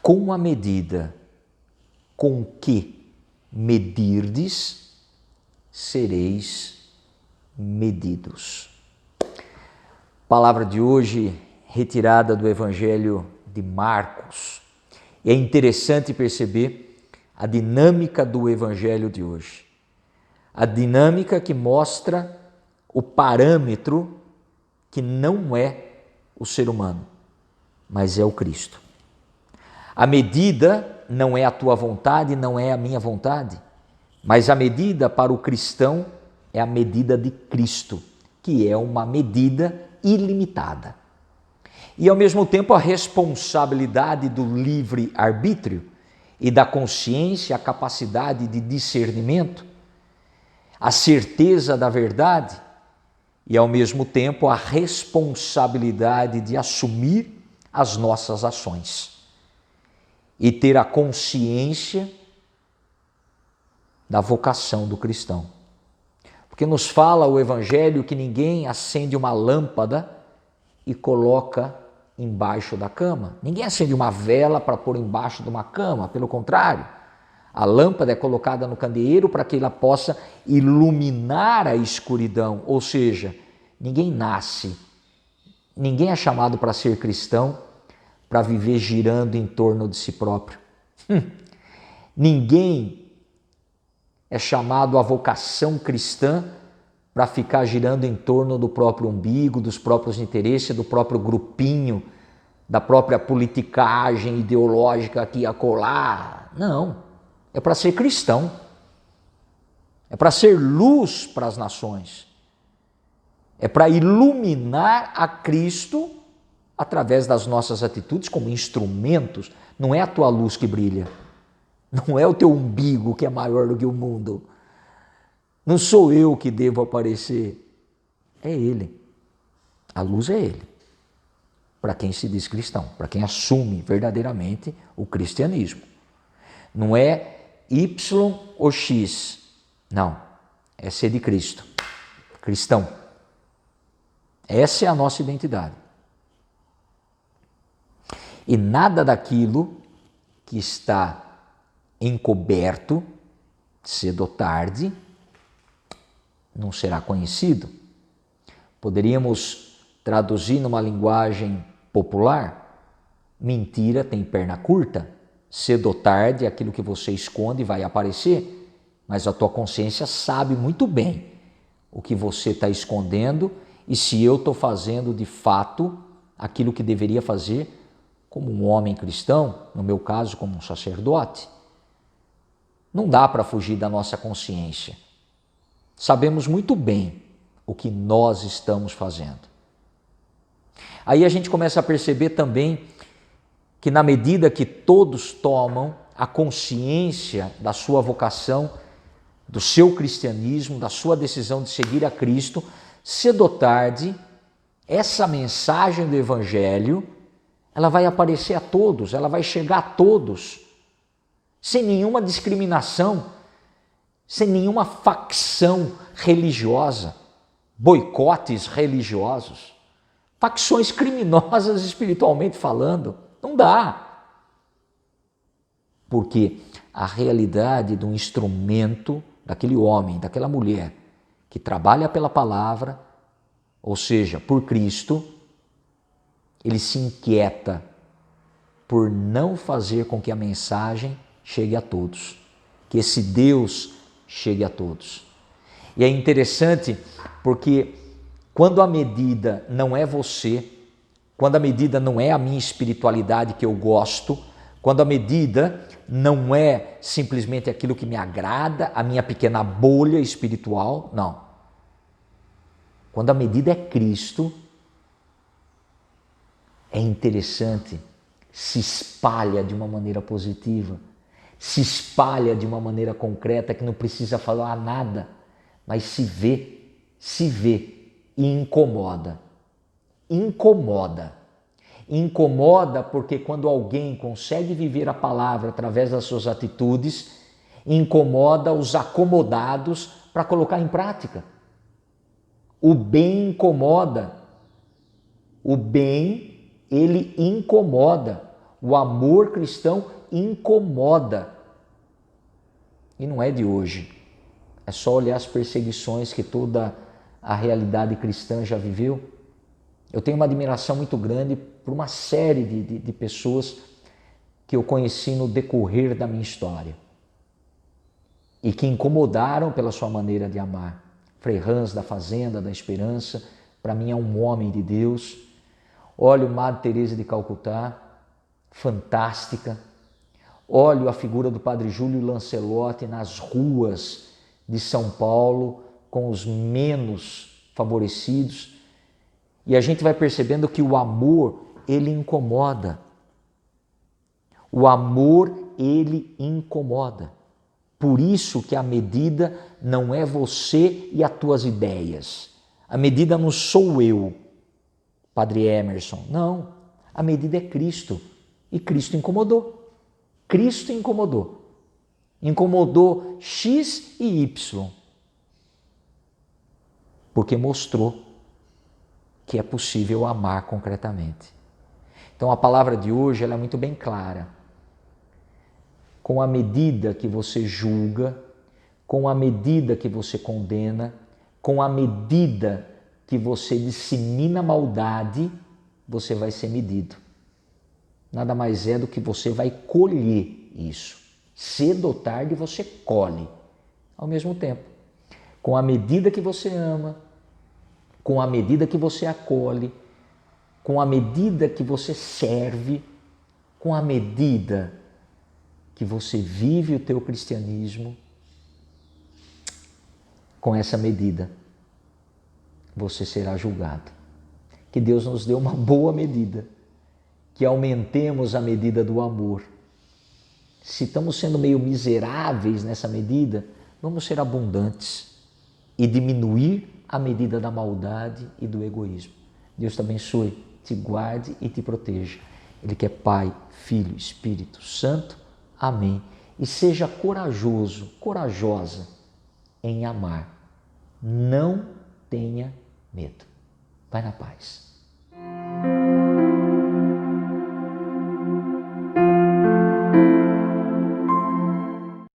com a medida com que medirdes, sereis medidos. Palavra de hoje retirada do Evangelho de Marcos. E é interessante perceber a dinâmica do Evangelho de hoje. A dinâmica que mostra o parâmetro que não é o ser humano, mas é o Cristo. A medida não é a tua vontade, não é a minha vontade, mas a medida para o cristão é a medida de Cristo, que é uma medida ilimitada. E ao mesmo tempo a responsabilidade do livre-arbítrio e da consciência, a capacidade de discernimento, a certeza da verdade e ao mesmo tempo a responsabilidade de assumir as nossas ações e ter a consciência da vocação do cristão. Porque nos fala o Evangelho que ninguém acende uma lâmpada e coloca embaixo da cama. Ninguém acende uma vela para pôr embaixo de uma cama, pelo contrário. A lâmpada é colocada no candeeiro para que ela possa iluminar a escuridão, ou seja, ninguém nasce, ninguém é chamado para ser cristão para viver girando em torno de si próprio. Ninguém é chamado à vocação cristã para ficar girando em torno do próprio umbigo, dos próprios interesses, do próprio grupinho, da própria politicagem ideológica aqui e acolá. Não, é para ser cristão, é para ser luz para as nações, é para iluminar a Cristo através das nossas atitudes como instrumentos. Não é a tua luz que brilha, não é o teu umbigo que é maior do que o mundo, não sou eu que devo aparecer, é Ele. A luz é Ele, para quem se diz cristão, para quem assume verdadeiramente o cristianismo. Não é Y ou X, não, é ser de Cristo, cristão. Essa é a nossa identidade. E nada daquilo que está encoberto, cedo ou tarde, não será conhecido. Poderíamos traduzir numa linguagem popular: mentira tem perna curta, cedo ou tarde aquilo que você esconde vai aparecer, mas a tua consciência sabe muito bem o que você está escondendo e se eu estou fazendo de fato aquilo que deveria fazer como um homem cristão, no meu caso como um sacerdote. Não dá para fugir da nossa consciência. Sabemos muito bem o que nós estamos fazendo. Aí a gente começa a perceber também que na medida que todos tomam a consciência da sua vocação, do seu cristianismo, da sua decisão de seguir a Cristo, cedo ou tarde, essa mensagem do Evangelho, ela vai aparecer a todos, ela vai chegar a todos, sem nenhuma discriminação, sem nenhuma facção religiosa, boicotes religiosos, facções criminosas espiritualmente falando. Não dá. Porque a realidade do instrumento daquele homem, daquela mulher que trabalha pela palavra, ou seja, por Cristo, ele se inquieta por não fazer com que a mensagem chegue a todos, que esse Deus chegue a todos. E é interessante porque quando a medida não é você, quando a medida não é a minha espiritualidade que eu gosto, quando a medida não é simplesmente aquilo que me agrada, a minha pequena bolha espiritual, não. Quando a medida é Cristo, é interessante, se espalha de uma maneira positiva, se espalha de uma maneira concreta que não precisa falar nada, mas se vê e incomoda. Incomoda porque quando alguém consegue viver a palavra através das suas atitudes, incomoda os acomodados para colocar em prática. O bem incomoda. O bem, ele incomoda. O amor cristão incomoda. E não é de hoje. É só olhar as perseguições que toda a realidade cristã já viveu. Eu tenho uma admiração muito grande por uma série de pessoas que eu conheci no decorrer da minha história e que incomodaram pela sua maneira de amar. Frei Hans da Fazenda, da Esperança, para mim é um homem de Deus. Olha o Madre Teresa de Calcutá, fantástica. Olho a figura do Padre Júlio Lancelotti nas ruas de São Paulo, com os menos favorecidos. E a gente vai percebendo que o amor, ele incomoda. O amor, ele incomoda. Por isso que a medida não é você e as tuas ideias. A medida não sou eu, Padre Emerson. Não, a medida é Cristo. E Cristo incomodou. Cristo incomodou. Incomodou X e Y. Porque mostrou que é possível amar concretamente. Então a palavra de hoje ela é muito bem clara. Com a medida que você julga, com a medida que você condena, com a medida que você dissemina maldade, você vai ser medido. Nada mais é do que você vai colher isso. Cedo ou tarde você colhe ao mesmo tempo. Com a medida que você ama, com a medida que você acolhe, com a medida que você serve, com a medida que você vive o teu cristianismo, com essa medida você será julgado. Que Deus nos dê uma boa medida, que aumentemos a medida do amor. Se estamos sendo meio miseráveis nessa medida, vamos ser abundantes e diminuir a medida da maldade e do egoísmo. Deus te abençoe, te guarde e te proteja. Ele que é Pai, Filho, Espírito Santo. Amém. E seja corajoso, corajosa em amar. Não tenha medo. Vai na paz.